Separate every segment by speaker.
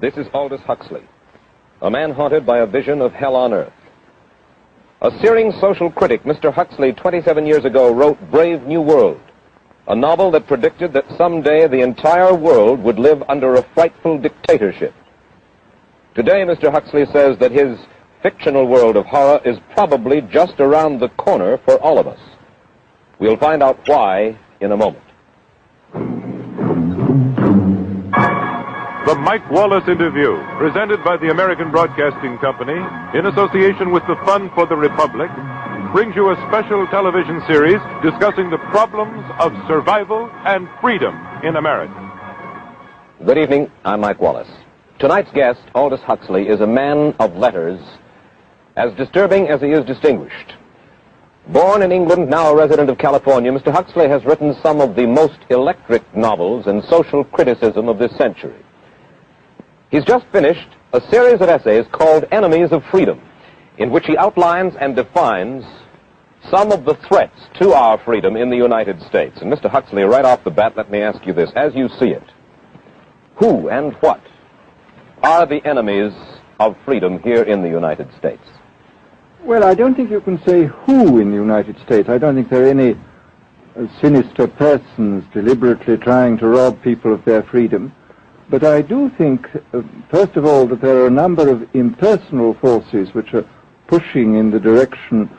Speaker 1: This is Aldous Huxley, a man haunted by a vision of hell on earth. A searing social critic, Mr. Huxley, 27 years ago, wrote Brave New World, a novel that predicted that someday the entire world would live under a frightful dictatorship. Today, Mr. Huxley says that his fictional world of horror is probably just around the corner for all of us. We'll find out why in a moment.
Speaker 2: The Mike Wallace Interview, presented by the American Broadcasting Company in association with the Fund for the Republic, brings you a special television series discussing the problems of survival and freedom in America.
Speaker 1: Good evening, I'm Mike Wallace. Tonight's guest, Aldous Huxley, is a man of letters, as disturbing as he is distinguished. Born in England, now a resident of California, Mr. Huxley has written some of the most electric novels in social criticism of this century. He's just finished a series of essays called Enemies of Freedom, in which he outlines and defines some of the threats to our freedom in the United States. And Mr. Huxley, right off the bat, let me ask you this. As you see it, who and what are the enemies of freedom here in the United States?
Speaker 3: Well, I don't think you can say who in the United States. I don't think there are any sinister persons deliberately trying to rob people of their freedom. But I do think, first of all, that there are a number of impersonal forces which are pushing in the direction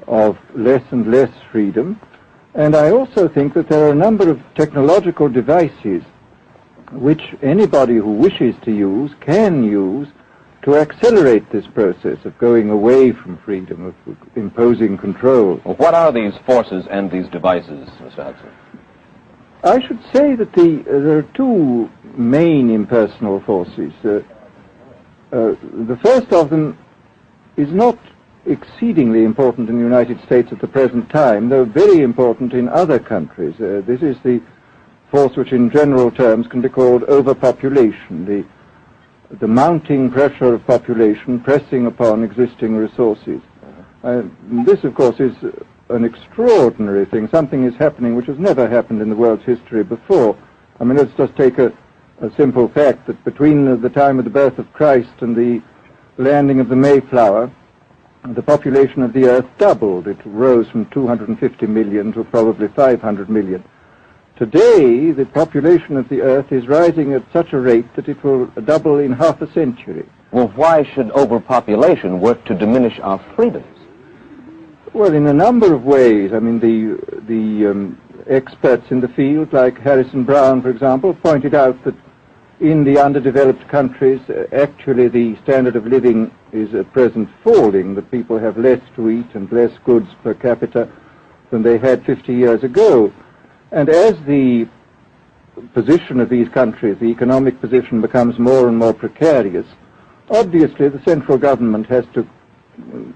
Speaker 3: of less and less freedom. And I also think that there are a number of technological devices which anybody who wishes to use can use to accelerate this process of going away from freedom, of imposing control.
Speaker 1: Well, what are these forces and these devices, Mr. Huxley?
Speaker 3: I should say that there are two main impersonal forces. The first of them is not exceedingly important in the United States at the present time, though very important in other countries. This is the force which in general terms can be called overpopulation, the mounting pressure of population pressing upon existing resources. This, of course, is an extraordinary thing. Something is happening which has never happened in the world's history before. I mean, let's just take a simple fact that between the time of the birth of Christ and the landing of the Mayflower, the population of the Earth doubled. It rose from 250 million to probably 500 million. Today, the population of the Earth is rising at such a rate that it will double in half a century.
Speaker 1: Well, why should overpopulation work to diminish our freedoms?
Speaker 3: Well, in a number of ways. I mean, the experts in the field, like Harrison Brown, for example, pointed out that in the underdeveloped countries, actually the standard of living is at present falling, that people have less to eat and less goods per capita than they had 50 years ago. And as the position of these countries, the economic position, becomes more and more precarious, obviously the central government has to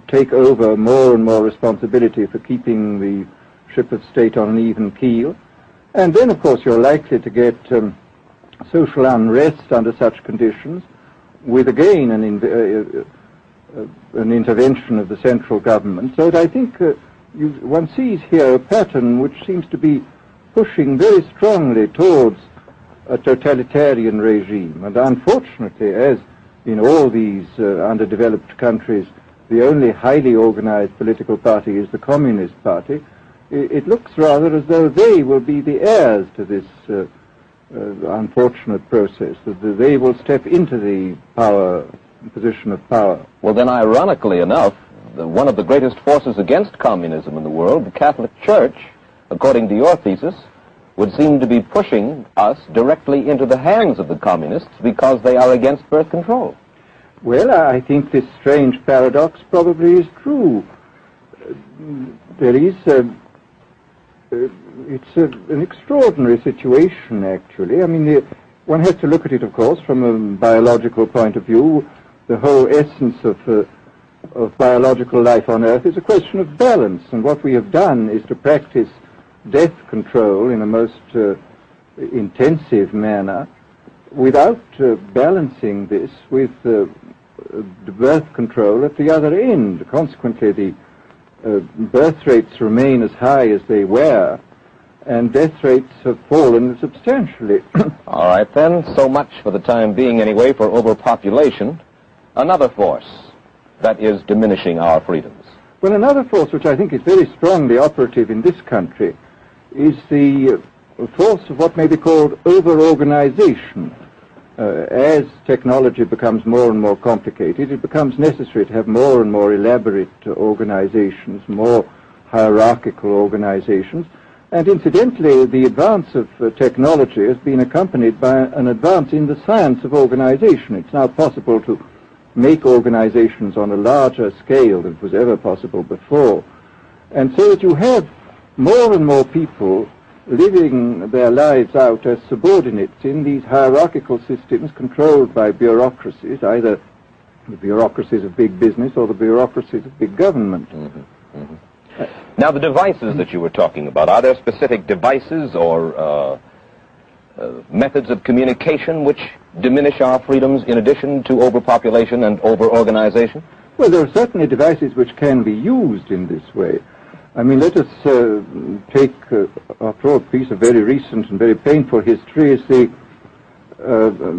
Speaker 3: take over more and more responsibility for keeping the ship of state on an even keel. And then, of course, you're likely to get social unrest under such conditions, with again an intervention of the central government. So that I think one sees here a pattern which seems to be pushing very strongly towards a totalitarian regime. And unfortunately, as in all these underdeveloped countries, the only highly organized political party is the Communist Party, it looks rather as though they will be the heirs to this unfortunate process, that they will step into the position of power.
Speaker 1: Well, then, ironically enough, one of the greatest forces against communism in the world, the Catholic Church, according to your thesis, would seem to be pushing us directly into the hands of the communists because they are against birth control.
Speaker 3: Well, I think this strange paradox probably is true. There is it's an extraordinary situation, actually. I mean, one has to look at it, of course, from a biological point of view. The whole essence of biological life on Earth is a question of balance, and what we have done is to practice death control in a most intensive manner without balancing this with birth control at the other end. Consequently, the birth rates remain as high as they were, and death rates have fallen substantially.
Speaker 1: All right, then. So much for the time being, anyway, for overpopulation. Another force that is diminishing our freedoms.
Speaker 3: Well, another force which I think is very strongly operative in this country is the force of what may be called over-organization. As technology becomes more and more complicated, it becomes necessary to have more and more elaborate organizations, more hierarchical organizations. And incidentally, the advance of technology has been accompanied by an advance in the science of organization. It's now possible to make organizations on a larger scale than was ever possible before. And so that you have more and more people living their lives out as subordinates in these hierarchical systems controlled by bureaucracies, either the bureaucracies of big business or the bureaucracies of big government.
Speaker 1: Mm-hmm. Mm-hmm. Now, the devices that you were talking about, are there specific devices or methods of communication which diminish our freedoms in addition to overpopulation and over-organization?
Speaker 3: Well, there are certainly devices which can be used in this way. I mean, let us take, after all, a piece of very recent and very painful history is the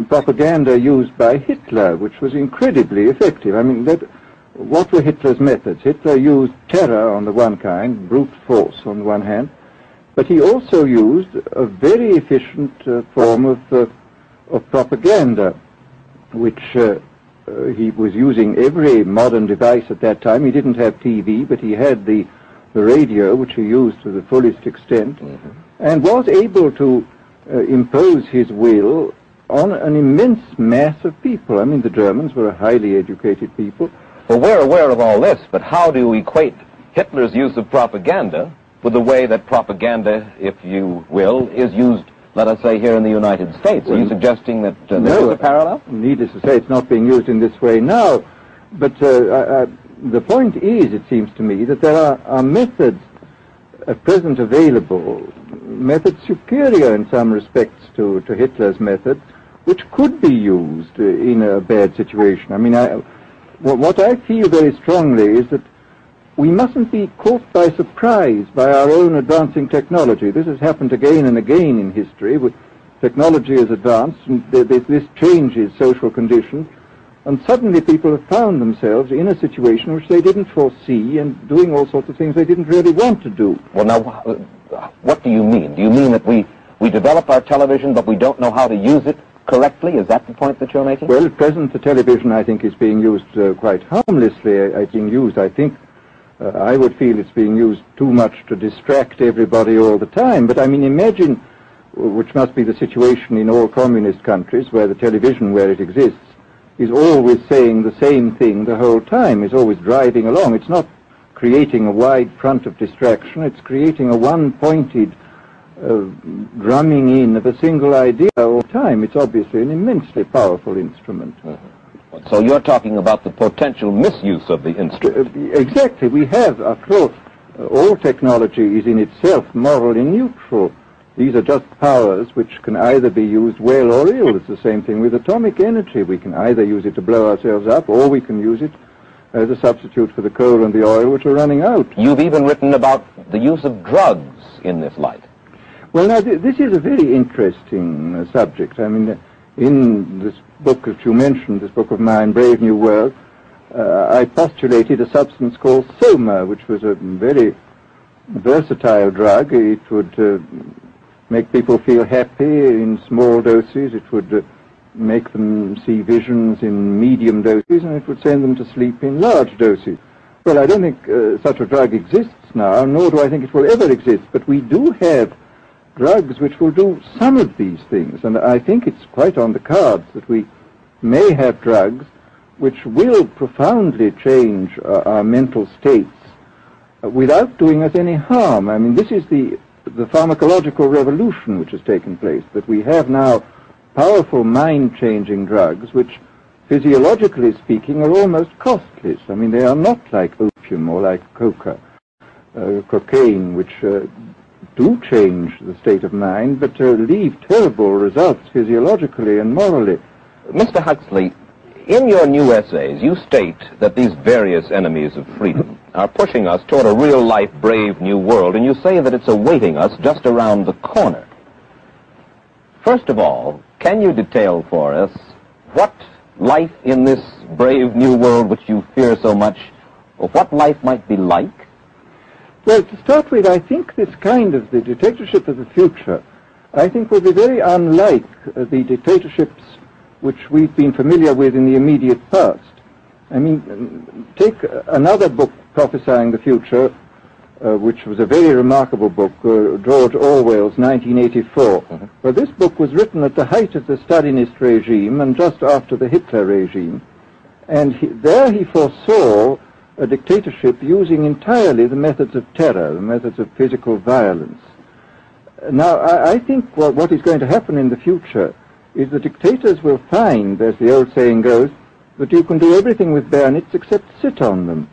Speaker 3: propaganda used by Hitler, which was incredibly effective. I mean, what were Hitler's methods? Hitler used terror on the one kind, brute force on the one hand, but he also used a very efficient form of propaganda, which he was using every modern device at that time. He didn't have TV, but he had the radio, which he used to the fullest extent, mm-hmm. and was able to impose his will on an immense mass of people. I mean, the Germans were a highly educated people.
Speaker 1: Well, we're aware of all this, but how do you equate Hitler's use of propaganda with the way that propaganda, if you will, is used, let us say, here in the United States? Are you suggesting that there is a parallel?
Speaker 3: Needless to say, it's not being used in this way now, but the point is, it seems to me, that there are methods at present available, methods superior in some respects to Hitler's methods, which could be used in a bad situation. I mean, what I feel very strongly is that we mustn't be caught by surprise by our own advancing technology. This has happened again and again in history. Technology has advanced, and this changes social conditions. And suddenly people have found themselves in a situation which they didn't foresee and doing all sorts of things they didn't really want to do.
Speaker 1: Well, now, what do you mean? Do you mean that we develop our television, but we don't know how to use it correctly? Is that the point that you're making?
Speaker 3: Well, at present, the television, I think, is being used quite harmlessly. I would feel it's being used too much to distract everybody all the time. But, I mean, imagine, which must be the situation in all communist countries, where the television, where it exists, is always saying the same thing the whole time, is always driving along. It's not creating a wide front of distraction, it's creating a one-pointed drumming in of a single idea all the time. It's obviously an immensely powerful instrument.
Speaker 1: Mm-hmm. So you're talking about the potential misuse of the instrument.
Speaker 3: Exactly. We have, after all technology is in itself morally neutral. These are just powers which can either be used well or ill. It's the same thing with atomic energy. We can either use it to blow ourselves up, or we can use it as a substitute for the coal and the oil, which are running out.
Speaker 1: You've even written about the use of drugs in this light.
Speaker 3: Well, now, this is a very interesting subject. I mean, in this book that you mentioned, this book of mine, Brave New World, I postulated a substance called soma, which was a very versatile drug. It would make people feel happy in small doses. It would make them see visions in medium doses, and it would send them to sleep in large doses. Well, I don't think such a drug exists now, nor do I think it will ever exist, but we do have drugs which will do some of these things, and I think it's quite on the cards that we may have drugs which will profoundly change our mental states without doing us any harm. I mean, this is the pharmacological revolution which has taken place, that we have now powerful mind-changing drugs which, physiologically speaking, are almost costless. I mean, they are not like opium or like cocaine, which do change the state of mind, but leave terrible results physiologically and morally.
Speaker 1: Mr. Huxley, in your new essays, you state that these various enemies of freedom, are pushing us toward a real-life, brave new world, and you say that it's awaiting us just around the corner. First of all, can you detail for us what life in this brave new world which you fear so much, or what life might be like?
Speaker 3: Well, to start with, I think this kind of the dictatorship of the future, I think will be very unlike the dictatorships which we've been familiar with in the immediate past. I mean, take another book prophesying the future, which was a very remarkable book, George Orwell's 1984. Mm-hmm. Well, this book was written at the height of the Stalinist regime and just after the Hitler regime, and there he foresaw a dictatorship using entirely the methods of terror, the methods of physical violence. Now, I think what is going to happen in the future is the dictators will find, as the old saying goes, that you can do everything with bayonets except sit on them.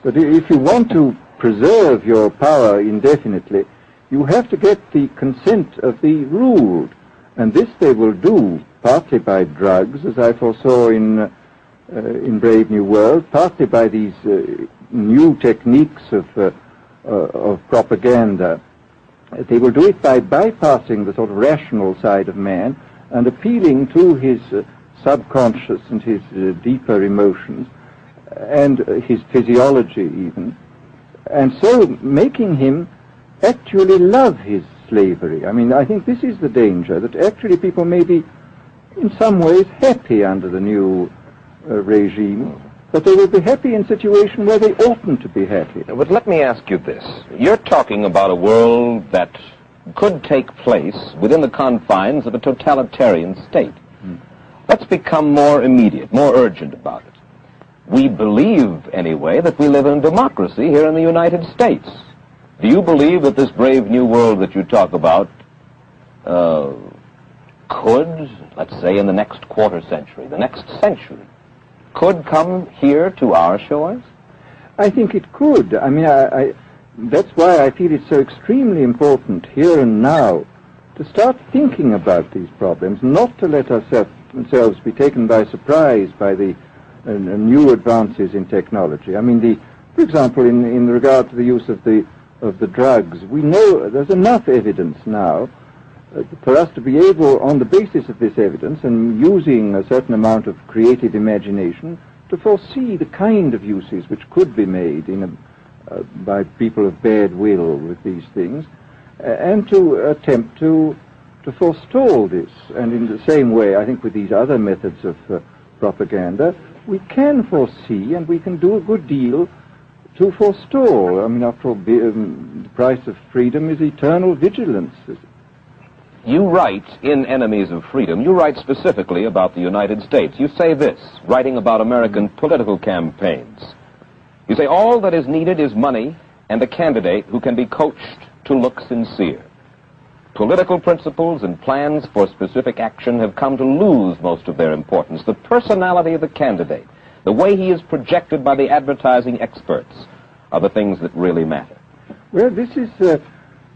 Speaker 3: But if you want to preserve your power indefinitely, you have to get the consent of the ruled. And this they will do partly by drugs, as I foresaw in Brave New World, partly by these new techniques of propaganda. They will do it by bypassing the sort of rational side of man and appealing to his subconscious and his deeper emotions and his physiology even, and so making him actually love his slavery. I mean, I think this is the danger, that actually people may be in some ways happy under the new regime, but they will be happy in a situation where they oughtn't to be happy.
Speaker 1: But let me ask you this. You're talking about a world that could take place within the confines of a totalitarian state. Let's become more immediate, more urgent about it. We believe, anyway, that we live in democracy here in the United States. Do you believe that this brave new world that you talk about could, let's say in the next quarter century, the next century, could come here to our shores?
Speaker 3: I think it could. I mean, that's why I feel it's so extremely important here and now to start thinking about these problems, not to let ourselves be taken by surprise by the new advances in technology. I mean, for example, in regard to the use of the drugs, we know there's enough evidence now for us to be able, on the basis of this evidence and using a certain amount of creative imagination, to foresee the kind of uses which could be made by people of bad will with these things, and to attempt to forestall this. And in the same way, I think with these other methods of propaganda, we can foresee and we can do a good deal to forestall. I mean, after all, the price of freedom is eternal vigilance.
Speaker 1: You write in Enemies of Freedom, you write specifically about the United States. You say this, writing about American political campaigns. You say, all that is needed is money and a candidate who can be coached to look sincere. Political principles and plans for specific action have come to lose most of their importance. The personality of the candidate, the way he is projected by the advertising experts, are the things that really matter.
Speaker 3: Well, this is...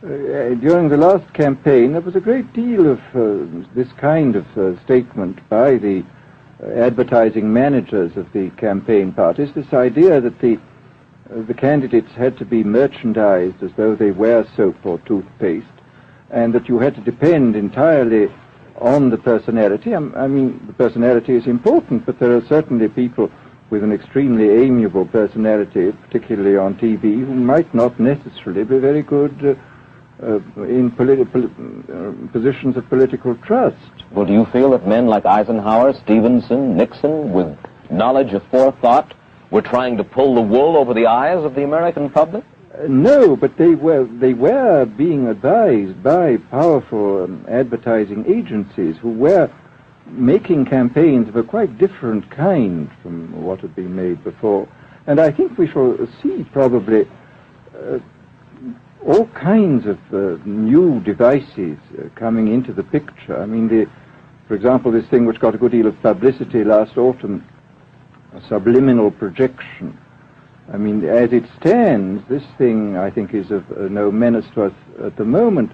Speaker 3: during the last campaign, there was a great deal of this kind of statement by the advertising managers of the campaign parties, this idea that the candidates had to be merchandised as though they were soap or toothpaste, and that you had to depend entirely on the personality. I mean, the personality is important, but there are certainly people with an extremely amiable personality, particularly on TV, who might not necessarily be very good in positions of political trust.
Speaker 1: Well, do you feel that men like Eisenhower, Stevenson, Nixon, with knowledge of forethought, were trying to pull the wool over the eyes of the American public?
Speaker 3: No, but they were being advised by powerful advertising agencies who were making campaigns of a quite different kind from what had been made before. And I think we shall see probably all kinds of new devices coming into the picture. I mean, for example, this thing which got a good deal of publicity last autumn, subliminal projection. I mean, as it stands, this thing, I think, is of no menace to us at the moment.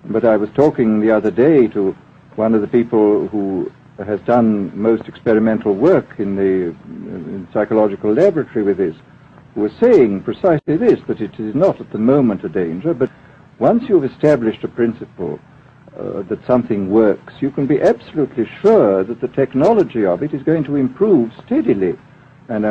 Speaker 3: But I was talking the other day to one of the people who has done most experimental work in the psychological laboratory with this, who are saying precisely this, that it is not at the moment a danger, but once you've established a principle that something works, you can be absolutely sure that the technology of it is going to improve steadily. And